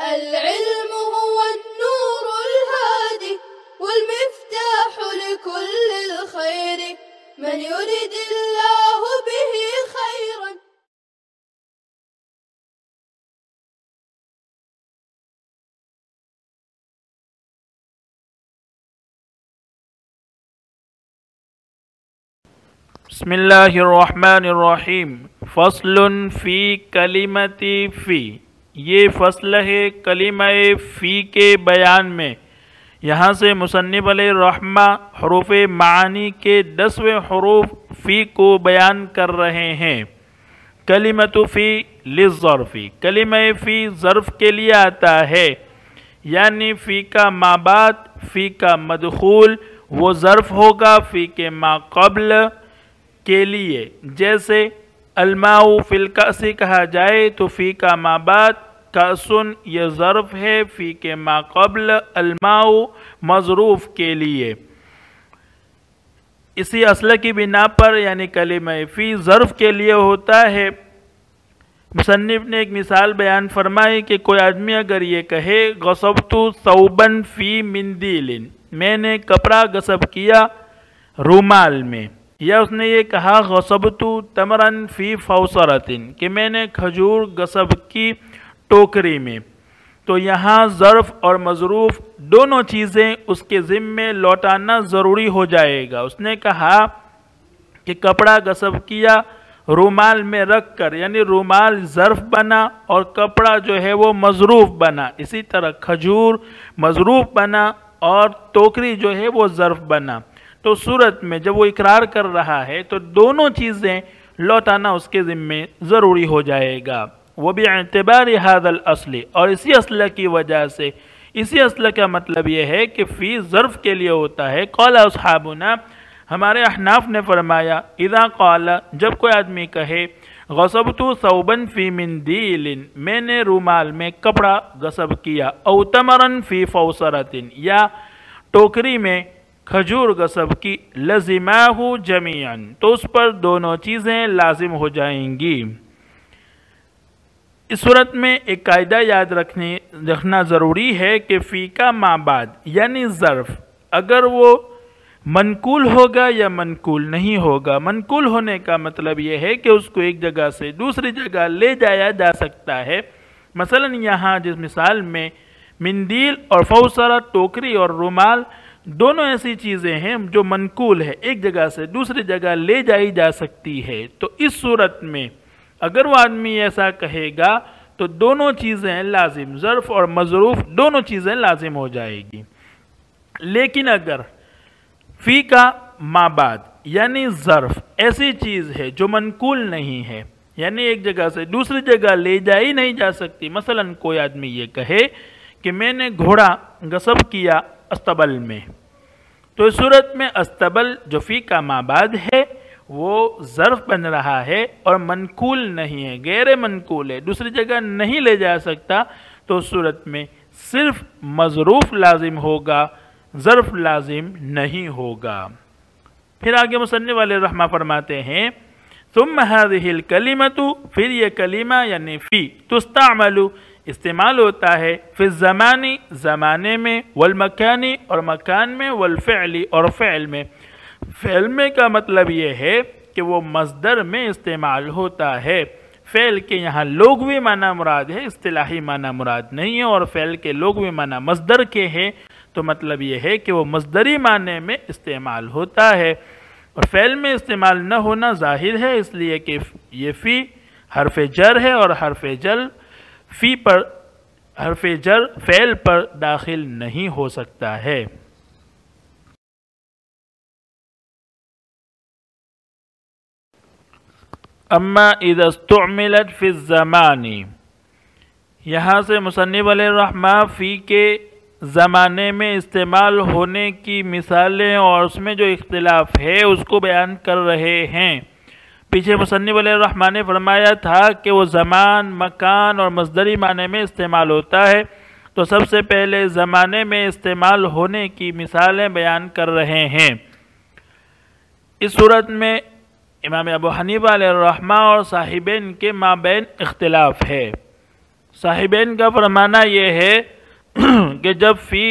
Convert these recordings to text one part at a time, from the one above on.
العلم هو النور الهادي والمفتاح لكل الخير من يرد الله به خيرا. بسم اللہ الرحمن الرحیم. فصل فی کلمت فی. یہ فصل ہے کلمہ فی کے بیان میں. یہاں سے مصنف علیہ الرحمہ حروف معانی کے 10ویں حروف فی کو بیان کر رہے ہیں. کلمۃ فی للظرف. کلمہ فی ظرف کے لیے آتا ہے، یعنی فی کا ما بعد، فی کا مدخول وہ ظرف ہوگا فی کے ما قبل کے لیے. جیسے الماء فی الکأس کہا جائے تو فی کا ما بعد کأسن یہ ظرف ہے، فی کے ما قبل الماء مظروف کے لیے. اسی اصل کی بنا پر یعنی کلمہ فی ظرف کے لیے ہوتا ہے. مصنف نے ایک مثال بیان فرمائی کہ کوئی آدمی اگر یہ کہے غصبت ثوبا فی مندیل، میں نے کپڑا غصب کیا رومال میں، یا اس نے یہ کہا غصبت تمرا فی فوسرۃ کہ میں نے کھجور غصب کی ٹوکری میں، تو یہاں ظرف اور مظروف دونوں چیزیں اس کے ذمے لوٹانا ضروری ہو جائے گا. اس نے کہا کہ کپڑا غصب کیا رومال میں رکھ کر، یعنی رومال ظرف بنا اور کپڑا جو ہے وہ مظروف بنا. اسی طرح کھجور مظروف بنا اور ٹوکری جو ہے وہ ظرف بنا. تو صورت میں جب وہ اقرار کر رہا ہے تو دونوں چیزیں لوٹانا اس کے ذمے ضروری ہو جائے گا. وباعتبار هذا الاصل، اور اسی اصل کی وجہ سے، اسی اصل کا مطلب یہ ہے کہ فی ظرف کے لیے ہوتا ہے. قال اصحابنا، ہمارے احناف نے فرمایا، اذا قال جب کوئی آدمی کہے غصبت ثوبا فی مندیل، میں نے رومال میں کپڑا غصب کیا، او تمرا فی فوسرۃ یا ٹوکری میں کھجور غصب کی، لزماہ جمیعا تو اس پر دونوں چیزیں لازم ہو جائیں گی. اس صورت میں ایک قاعدہ یاد رکھنا ضروری ہے کہ فی کا ما بعد یعنی ظرف اگر وہ منقول ہوگا یا منقول نہیں ہوگا. منقول ہونے کا مطلب یہ ہے کہ اس کو ایک جگہ سے دوسری جگہ لے جایا جا سکتا ہے. مثلا یہاں جس مثال میں مندیل اور فوسرہ ٹوکری اور رومال دونوں ایسی چیزیں ہیں جو منقول ہے، ایک جگہ سے دوسری جگہ لے جائی جا سکتی ہے. تو اس صورت میں اگر وہ آدمی ایسا کہے گا تو دونوں چیزیں لازم، ظرف اور مظروف دونوں چیزیں لازم ہو جائے گی. لیکن اگر فی کا ما بعد یعنی ظرف ایسی چیز ہے جو منقول نہیں ہے، یعنی ایک جگہ سے دوسری جگہ لے جائی نہیں جا سکتی. مثلا کوئی آدمی یہ کہے کہ میں نے گھوڑا غصب کیا استبل میں، تو اس صورت میں استبل جو فی کا ما بعد ہے وہ ظرف بن رہا ہے اور منقول نہیں ہے، غیر منقول ہے، دوسری جگہ نہیں لے جا سکتا. تو اس صورت میں صرف مظروف لازم ہوگا، ظرف لازم نہیں ہوگا. پھر آگے مصنف علیہ الرحمہ فرماتے ہیں ثم هذه الکلمۃ، پھر یہ کلمہ یعنی فی تستعمل استعمال ہوتا ہے فی الزمانی زمانے میں، والمکانی اور مکان میں، والفعل اور فعل میں. فعل میں کا مطلب یہ ہے کہ وہ مصدر میں استعمال ہوتا ہے. فعل کے یہاں لغوی معنی مراد ہے، اصطلاحی معنی مراد نہیں ہے، اور فعل کے لغوی معنی مصدر کے ہیں تو مطلب یہ ہے کہ وہ مصدری معنی میں استعمال ہوتا ہے. اور فعل میں استعمال نہ ہونا ظاہر ہے، اس لیے کہ یہ فی حرف جر ہے اور حرف جر فی پر حرف جر فعل پر داخل نہیں ہو سکتا ہے. اما اذا استعملت فی الزمان، یہاں سے مصنف علیہ الرحمہ فی کے زمانے میں استعمال ہونے کی مثالیں اور اس میں جو اختلاف ہے اس کو بیان کر رہے ہیں. پیچھے مصنف علیہ الرحمہ نے فرمایا تھا کہ وہ زمان، مکان اور مصدری معنی میں استعمال ہوتا ہے، تو سب سے پہلے زمانے میں استعمال ہونے کی مثالیں بیان کر رہے ہیں. اس صورت میں امام ابو حنیفہ علیہ الرحمہ اور صاحبین کے مابین اختلاف ہے. صاحبین کا فرمانا یہ ہے کہ جب فی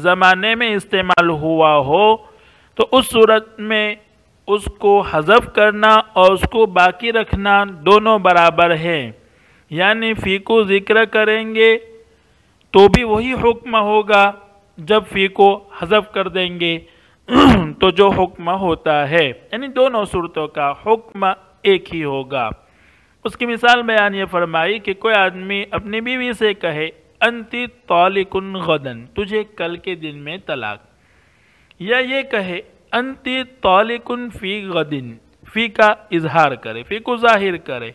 زمانے میں استعمال ہوا ہو تو اس صورت میں اس کو حذف کرنا اور اس کو باقی رکھنا دونوں برابر ہیں، یعنی فی کو ذکر کریں گے تو بھی وہی حکم ہوگا، جب فی کو حذف کر دیں گے تو جو حکم ہوتا ہے، یعنی دونوں صورتوں کا حکم ایک ہی ہوگا۔ اس کی مثال بیان یہ فرمائی کہ کوئی آدمی اپنی بیوی سے کہے انتی طالق غدن، تجھے کل کے دن میں طلاق، یا یہ کہے انتی طالق فی غدن، فی کا اظہار کرے، فی کو ظاہر کرے،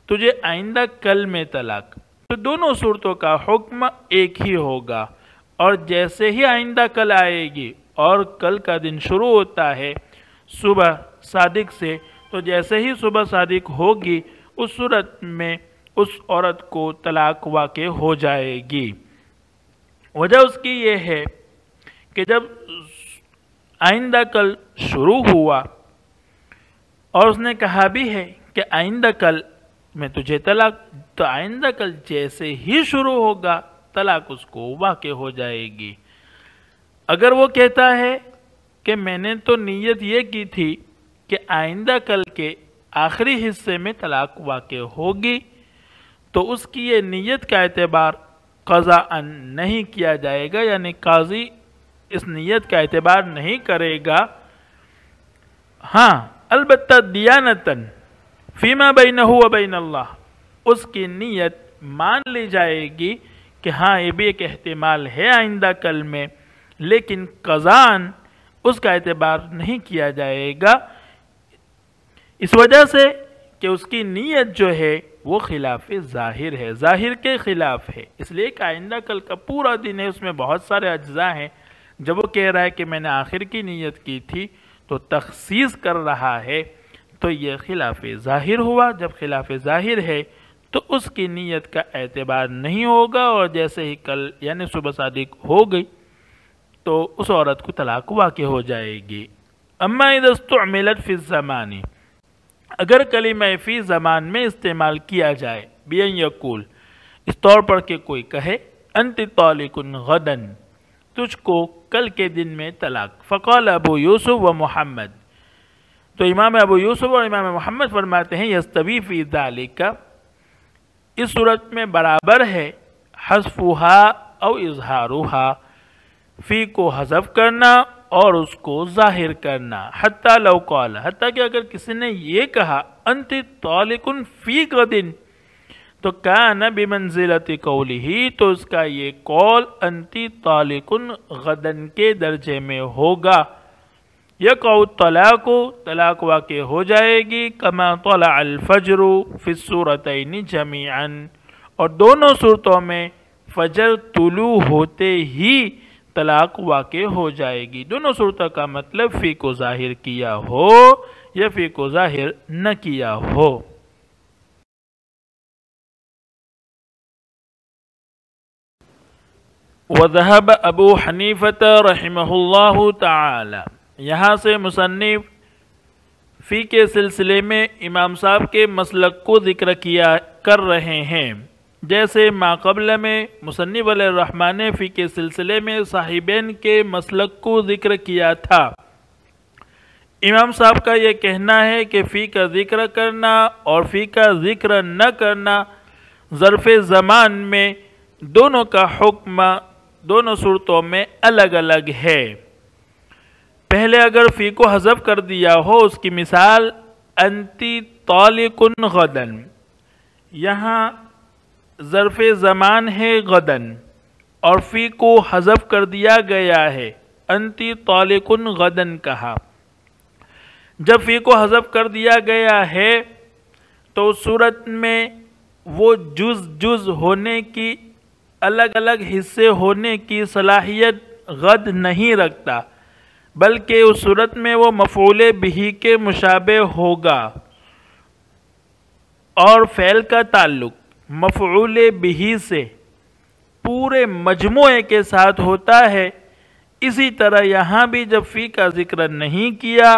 تجھے آئندہ کل میں طلاق، تو دونوں صورتوں کا حکم ایک ہی ہوگا۔ اور جیسے ہی آئندہ کل آئے گی اور کل کا دن شروع ہوتا ہے صبح صادق سے، تو جیسے ہی صبح صادق ہوگی اس صورت میں اس عورت کو طلاق واقع ہو جائے گی۔ وجہ اس کی یہ ہے کہ جب آئندہ کل شروع ہوا اور اس نے کہا بھی ہے کہ آئندہ کل میں تجھے طلاق، تو آئندہ کل جیسے ہی شروع ہوگا طلاق اس کو واقع ہو جائے گی۔ اگر وہ کہتا ہے کہ میں نے تو نیت یہ کی تھی کہ آئندہ کل کے آخری حصے میں طلاق واقع ہوگی، تو اس کی یہ نیت کا اعتبار قضاءً نہیں کیا جائے گا، یعنی قاضی اس نیت کا اعتبار نہیں کرے گا۔ ہاں البتہ دیانتاً فیما بینہ و بین اللہ، اس کی نیت مان لی جائے گی کہ ہاں یہ بھی ایک احتمال ہے آئندہ کل میں، لیکن قضاءً اس کا اعتبار نہیں کیا جائے گا، اس وجہ سے کہ اس کی نیت جو ہے وہ خلاف ظاہر ہے، ظاہر کے خلاف ہے۔ اس لیے کہ آئندہ کل کا پورا دن ہے، اس میں بہت سارے اجزاء ہیں، جب وہ کہہ رہا ہے کہ میں نے آخر کی نیت کی تھی تو تخصیص کر رہا ہے، تو یہ خلاف ظاہر ہوا۔ جب خلاف ظاہر ہے تو اس کی نیت کا اعتبار نہیں ہوگا، اور جیسے ہی کل یعنی صبح صادق ہو گئی تو اس عورت کو طلاق واقع ہو جائے گی۔ اما اذا استعملت فی الزمان، اگر کلمہ فی زمان میں استعمال کیا جائے بین یقول، اس طور پر کہ کوئی کہے انت طالق غدن، تجھ کو کل کے دن میں طلاق، فقال ابو یوسف و محمد، تو امام ابو یوسف اور امام محمد فرماتے ہیں یستوی فی ذالک، اس صورت میں برابر ہے حذفها او اظہارها، فی کو حذف کرنا اور اس کو ظاہر کرنا، حتی لو قال، حتیٰ کہ اگر کسی نے یہ کہا انت طالق فی غدن، تو کان بمنزلت قولہ، تو اس کا یہ قول انت طالق غدن کے درجے میں ہوگا، یقع الطلاق، طلاق واقع ہو جائے گی، کما طلع الفجر فی الصورتین جمیعا، اور دونوں صورتوں میں فجر طلوع ہوتے ہی طلاق واقع ہو جائے گی۔ دونوں صورتوں کا مطلب فی کو ظاہر کیا ہو یا فی کو ظاہر نہ کیا ہو۔ وذهب ابو حنیفۃ رحمہ اللہ تعالی، یہاں سے مصنف فی کے سلسلے میں امام صاحب کے مسلک کو ذکر کر رہے ہیں، جیسے ما قبل میں مصنف علیہ الرحمٰن نے فی کے سلسلے میں صاحبین کے مسلک کو ذکر کیا تھا۔ امام صاحب کا یہ کہنا ہے کہ فی کا ذکر کرنا اور فی کا ذکر نہ کرنا ظرف زمان میں دونوں کا حکم دونوں صورتوں میں الگ الگ ہے۔ پہلے اگر فی کو حذف کر دیا ہو، اس کی مثال انتی طالق غدن، یہاں ظرف زمان ہے غدن اور فی کو حذف کر دیا گیا ہے، انتی طالق غدن کہا۔ جب فی کو حذف کر دیا گیا ہے تو اس صورت میں وہ جز ہونے کی، الگ الگ حصے ہونے کی صلاحیت غد نہیں رکھتا، بلکہ اس صورت میں وہ مفعول بہ کے مشابہ ہوگا، اور فعل کا تعلق مفعول بہ سے پورے مجموعے کے ساتھ ہوتا ہے۔ اسی طرح یہاں بھی جب فی کا ذکر نہیں کیا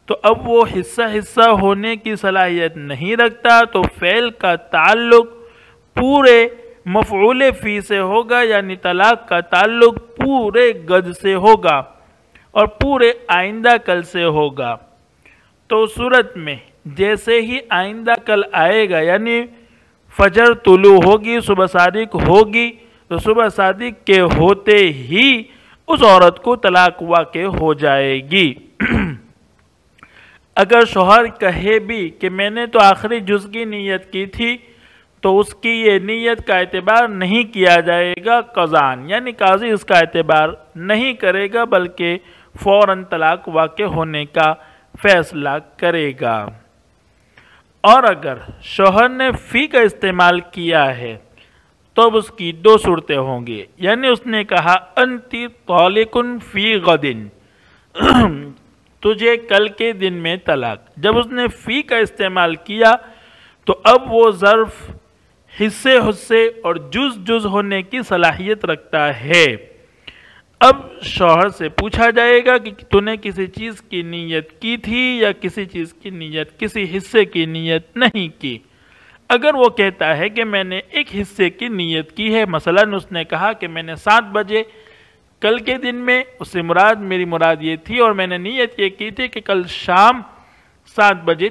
تو اب وہ حصہ ہونے کی صلاحیت نہیں رکھتا، تو فعل کا تعلق پورے مفعول فی سے ہوگا، یعنی طلاق کا تعلق پورے گد سے ہوگا اور پورے آئندہ کل سے ہوگا۔ تو اس صورت میں جیسے ہی آئندہ کل آئے گا، یعنی فجر طلوع ہوگی، صبح صادق ہوگی، تو صبح صادق کے ہوتے ہی اس عورت کو طلاق واقع ہو جائے گی۔ اگر شوہر کہے بھی کہ میں نے تو آخری جز کی نیت کی تھی، تو اس کی یہ نیت کا اعتبار نہیں کیا جائے گا قضان، یعنی قاضی اس کا اعتبار نہیں کرے گا بلکہ فوراً طلاق واقع ہونے کا فیصلہ کرے گا۔ اور اگر شوہر نے فی کا استعمال کیا ہے تو اب اس کی دو صورتیں ہوں گی، یعنی اس نے کہا انتی طالق فی غدن، تجھے کل کے دن میں طلاق۔ جب اس نے فی کا استعمال کیا تو اب وہ ظرف حصے حصے اور جز ہونے کی صلاحیت رکھتا ہے۔ اب شوہر سے پوچھا جائے گا کہ تو نے کسی چیز کی نیت کی تھی یا کسی چیز کی نیت، کسی حصے کی نیت نہیں کی۔ اگر وہ کہتا ہے کہ میں نے ایک حصے کی نیت کی ہے، مثلاً اس نے کہا کہ میں نے 7 بجے کل کے دن میں، اس سے میری مراد یہ تھی اور میں نے نیت یہ کی تھی کہ کل شام 7 بجے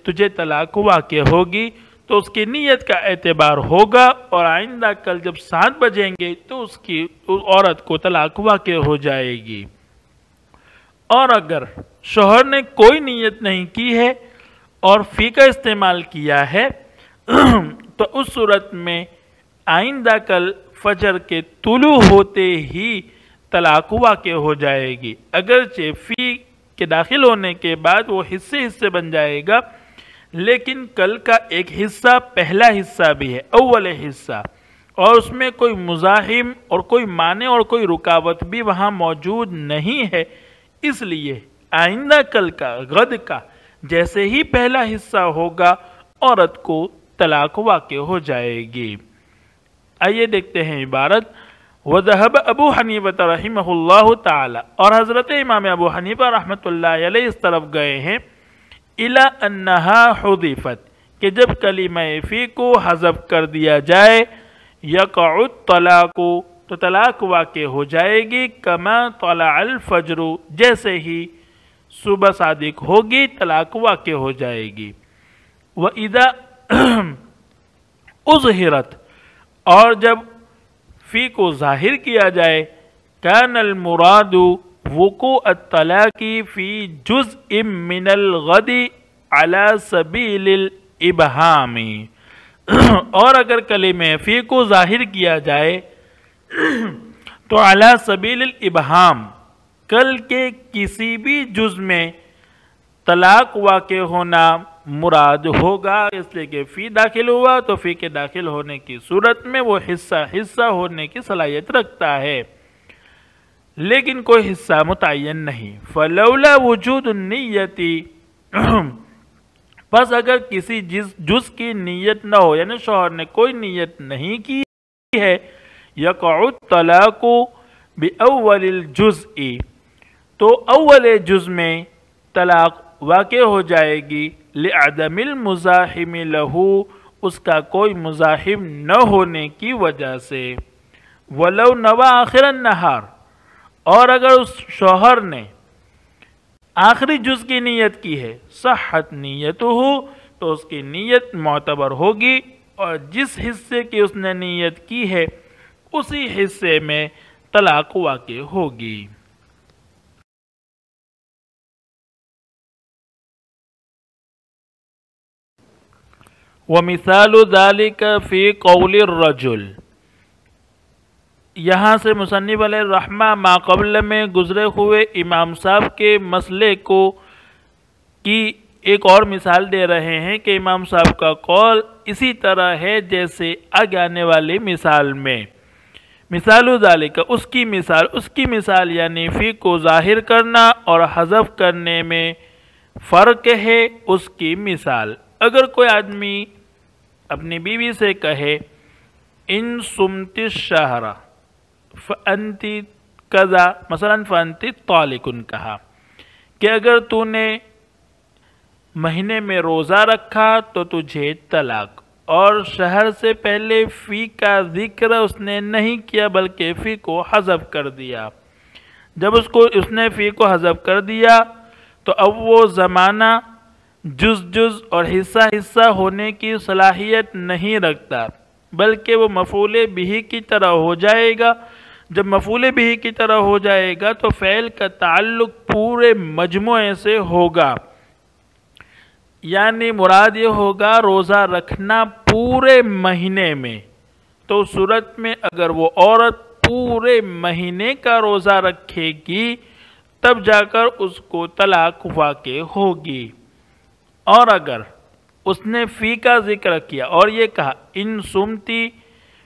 تجھے طلاق واقع ہوگی، تو اس کی نیت کا اعتبار ہوگا اور آئندہ کل جب 7 بجیں گے تو اس عورت کو طلاق واقع ہو جائے گی۔ اور اگر شوہر نے کوئی نیت نہیں کی ہے اور فی کا استعمال کیا ہے تو اس صورت میں آئندہ کل فجر کے طلوع ہوتے ہی طلاق واقع ہو جائے گی، اگرچہ فی کے داخل ہونے کے بعد وہ حصے بن جائے گا، لیکن کل کا ایک حصہ پہلا حصہ بھی ہے، اول حصہ، اور اس میں کوئی مزاحم اور کوئی مانع اور کوئی رکاوٹ بھی وہاں موجود نہیں ہے، اس لیے آئندہ کل کا غد کا جیسے ہی پہلا حصہ ہوگا عورت کو طلاق واقع ہو جائے گی۔ آئیے دیکھتے ہیں عبارت۔ وَذَهَبَ ابو حنیفہ رحمہ اللہ تعالی، اور حضرت امام ابو حنیفہ رحمۃ اللہ علیہ اس طرف گئے ہیں، اِلَىٰ أَنَّهَا حُذِفَتْ، کہ جب کلمہ فی کو حذف کر دیا جائے، يَقَعُ الطَّلَاقُ، تو طلاق واقع ہو جائے گی، كَمَا طَلَعَ الْفَجْرُ، جیسے ہی صبح صادق ہوگی طلاق واقع ہو جائے گی۔ وَإِذَا أُظْهِرَتْ، اور جب فی کو ظاہر کیا جائے، كَانَ الْمُرَادُ وقوع الطلاق فی جزء من الغد علی سبیل الابہام، اور اگر کلمہ فی کو ظاہر کیا جائے تو علی سبیل الابہام، کل کے کسی بھی جز میں طلاق واقع ہونا مراد ہوگا، اس لیے کہ فی داخل ہوا تو فی کے داخل ہونے کی صورت میں وہ حصہ ہونے کی صلاحیت رکھتا ہے، لیکن کوئی حصہ متعین نہیں۔ فلولا وجود النیت، بس اگر کسی جز کی نیت نہ ہو، یعنی شوہر نے کوئی نیت نہیں کی ہے، یقع الطلاق باول الجزء، تو اول جز میں طلاق واقع ہو جائے گی، لعدم المزاحم لہ، اس کا کوئی مزاحم نہ ہونے کی وجہ سے۔ ولو نوى آخر النہار، اور اگر اس شوہر نے آخری جز کی نیت کی ہے، صحت نیتہ، تو اس کی نیت معتبر ہوگی، اور جس حصے کی اس نے نیت کی ہے اسی حصے میں طلاق واقع ہوگی۔ ومثال ذلك فی قول الرجل، یہاں سے مصنف علیہ الرحمہ ما قبل میں گزرے ہوئے امام صاحب کے مسئلے کی ایک اور مثال دے رہے ہیں کہ امام صاحب کا قول اسی طرح ہے جیسے آگے آنے والی مثال میں۔ مثال ذالک، اس کی مثال یعنی فی کو ظاہر کرنا اور حذف کرنے میں فرق ہے۔ اس کی مثال، اگر کوئی آدمی اپنی بیوی سے کہے ان صمت الشہر فانتی کذا، مثلا فانتی طالق، کہا کہ اگر تو نے مہینے میں روزہ رکھا تو تجھے طلاق، اور شہر سے پہلے فی کا ذکر اس نے نہیں کیا بلکہ فی کو حذف کر دیا۔ جب اس نے فی کو حذف کر دیا تو اب وہ زمانہ جز اور حصہ ہونے کی صلاحیت نہیں رکھتا، بلکہ وہ مفعول بہ کی طرح ہو جائے گا۔ جب مفعول بہ کی طرح ہو جائے گا تو فعل کا تعلق پورے مجموعے سے ہوگا، یعنی مراد یہ ہوگا روزہ رکھنا پورے مہینے میں۔ تو صورت میں اگر وہ عورت پورے مہینے کا روزہ رکھے گی تب جا کر اس کو طلاق واقع ہوگی۔ اور اگر اس نے فی کا ذکر کیا اور یہ کہا ان سمتی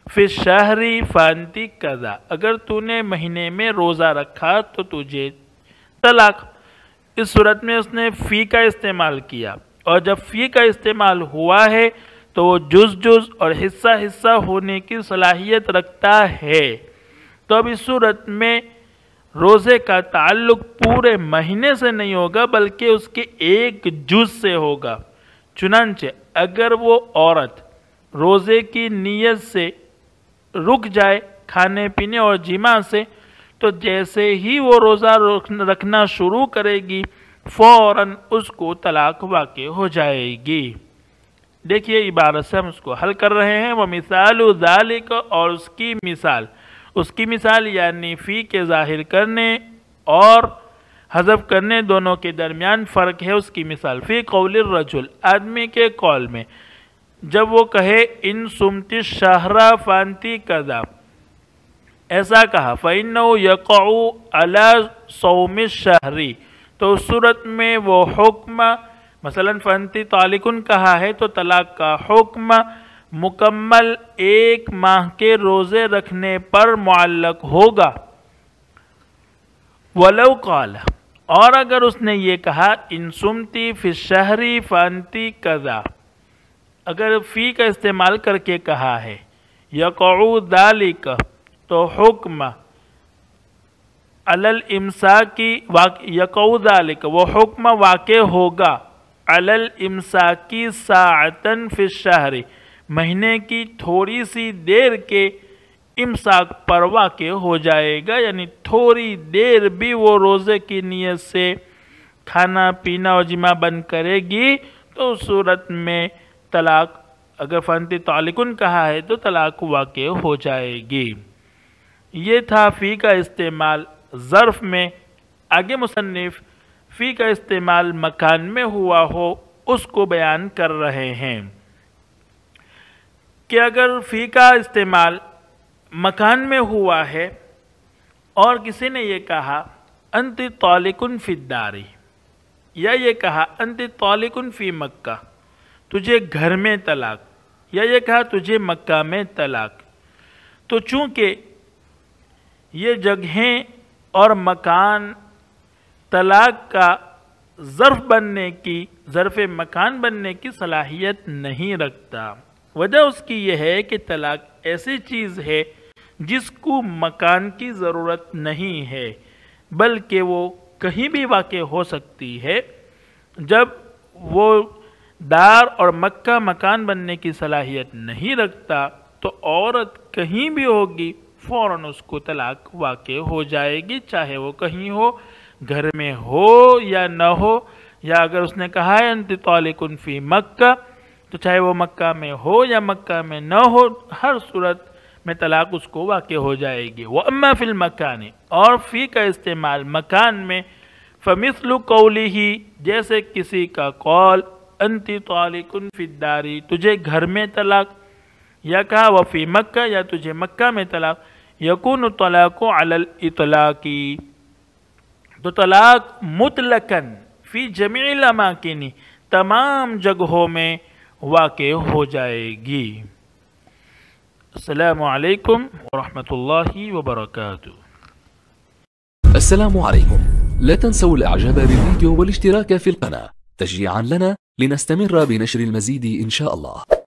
فی الشہر فانتی کذا، اگر تو نے مہینے میں روزہ رکھا تو تجھے طلاق، اس صورت میں اس نے فی کا استعمال کیا، اور جب فی کا استعمال ہوا ہے تو وہ جز اور حصہ ہونے کی صلاحیت رکھتا ہے۔ تو اب اس صورت میں روزے کا تعلق پورے مہینے سے نہیں ہوگا بلکہ اس کے ایک جز سے ہوگا۔ چنانچہ اگر وہ عورت روزے کی نیت سے رک جائے کھانے پینے اور جماع سے، تو جیسے ہی وہ روزہ رکھنا شروع کرے گی فوراً اس کو طلاق واقع ہو جائے گی۔ دیکھیے عبارت سے ہم اس کو حل کر رہے ہیں۔ وَمِثَالُ ذَلِكَ، اور اس کی مثال یعنی فی کے ظاہر کرنے اور حذف کرنے دونوں کے درمیان فرق ہے۔ اس کی مثال فی قول الرجل، آدمی کے قول میں جب وہ کہے ان سمتی الشہر فانتی کذا، ایسا کہا فَإِنَّهُ يَقَعُ عَلَى صَوْمِ الشَّهْرِ، تو اس صورت میں وہ حکم مثلا فانتی طالقن کہا ہے تو طلاق کا حکم مکمل ایک ماہ کے روزے رکھنے پر معلق ہوگا۔ وَلَوْ قَالَ، اور اگر اس نے یہ کہا ان سمتی فی الشہر فانتی کذا، اگر فی کا استعمال کر کے کہا ہے یقعو ذالک، تو حکم علی الامساکی یقعو ذالک، وہ حکم واقع ہوگا علی الامساکی ساعتاً فی الشہر، مہینے کی تھوڑی سی دیر کے امساک پر واقع ہو جائے گا، یعنی تھوڑی دیر بھی وہ روزے کی نیت سے کھانا پینا اور جماع بند کرے گی تو اس صورت میں طلاق، اگر فانتی طالقن کہا ہے تو طلاق واقع ہو جائے گی۔ یہ تھا فی کا استعمال ظرف میں۔ آگے مصنف فی کا استعمال مکان میں ہوا ہو اس کو بیان کر رہے ہیں کہ اگر فی کا استعمال مکان میں ہوا ہے اور کسی نے یہ کہا انت طالقن فی الدار، یا یہ کہا انت طالقن فی مکہ، تجھے گھر میں طلاق، یا یہ کہا تجھے مکہ میں طلاق، تو چونکہ یہ جگہیں اور مکان طلاق کا ظرف مکان بننے کی صلاحیت نہیں رکھتا، وجہ اس کی یہ ہے کہ طلاق ایسی چیز ہے جس کو مکان کی ضرورت نہیں ہے، بلکہ وہ کہیں بھی واقع ہو سکتی ہے۔ جب وہ دار اور مکہ مکان بننے کی صلاحیت نہیں رکھتا تو عورت کہیں بھی ہوگی فوراً اس کو طلاق واقع ہو جائے گی، چاہے وہ کہیں ہو، گھر میں ہو یا نہ ہو، یا اگر اس نے کہا ہے انت طالقن فی مکہ تو چاہے وہ مکہ میں ہو یا مکہ میں نہ ہو، ہر صورت میں طلاق اس کو واقع ہو جائے گی۔ وَأَمَّا فِي الْمَكَانِ، اور فی کا استعمال مکان میں فَمِثْلُ قَوْلِهِ، جیسے کسی کا قول انت طالقن فی الدار، تجھے گھر میں طلاق، یا کہا وفی مکہ، یا تجھے مکہ میں طلاق، یکون الطلاق علی الاطلاق، تو طلاق مطلقاً فی جمیع الاماکن، تمام جگہوں میں واقع ہو جائے گی۔ السلام علیکم ورحمۃ اللہ وبرکاتہ۔ السلام عليكم، لا تنسوا الاعجاب بالفيديو والاشتراك في القناة تشجيعا لنا لنستمر بنشر المزيد إن شاء الله.